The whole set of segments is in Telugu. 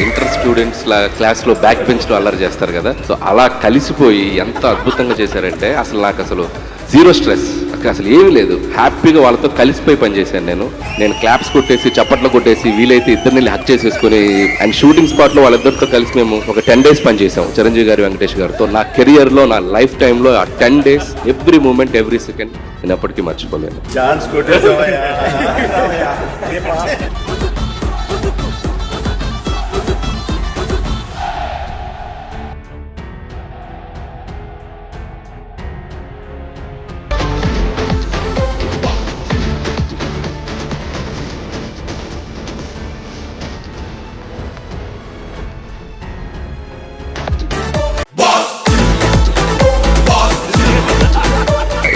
ఇంటర్ స్టూడెంట్స్ క్లాస్లో బ్యాక్ బెంచ్లో అల్లరి చేస్తారు కదా, సో అలా కలిసిపోయి ఎంత అద్భుతంగా చేశారంటే అసలు జీరో స్ట్రెస్, అసలు ఏమీ లేదు. హ్యాపీగా వాళ్ళతో కలిసిపోయి పనిచేశాను నేను క్లాప్స్ కొట్టేసి చప్పట్లు కొట్టేసి వీలైతే ఇద్దరిని హక్ చేసేసుకుని అండ్ షూటింగ్ స్పాట్లో వాళ్ళిద్దరితో కలిసి మేము ఒక 10 days పనిచేసాం చిరంజీవి గారు, వెంకటేష్ గారితో. నా కెరియర్లో నా లైఫ్ టైంలో ఆ 10 days every moment every second నేను ఎప్పటికీ మర్చిపోలేను.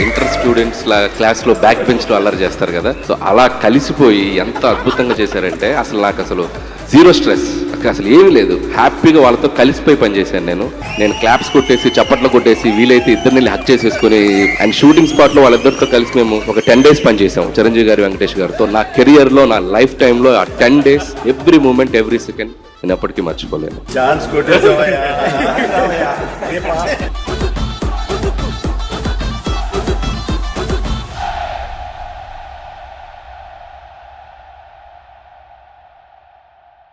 ఇంటర్ స్టూడెంట్స్ క్లాస్లో బ్యాక్ బెంచ్లో అల్లరి చేస్తారు కదా, సో అలా కలిసిపోయి ఎంత అద్భుతంగా చేశారంటే అసలు జీరో స్ట్రెస్, అసలు ఏమీ లేదు. హ్యాపీగా వాళ్ళతో కలిసిపోయి పనిచేశాను నేను క్లాప్స్ కొట్టేసి చప్పట్లు కొట్టేసి వీలైతే ఇద్దరిని హక్ చేసేసుకుని అండ్ షూటింగ్ స్పాట్లో వాళ్ళిద్దరితో కలిసి మేము ఒక 10 days పనిచేసాం చిరంజీవి గారు, వెంకటేష్ గారితో. నా కెరియర్లో నా లైఫ్ టైంలో ఆ 10 days every moment every second నేను ఎప్పటికీ మర్చిపోలేను.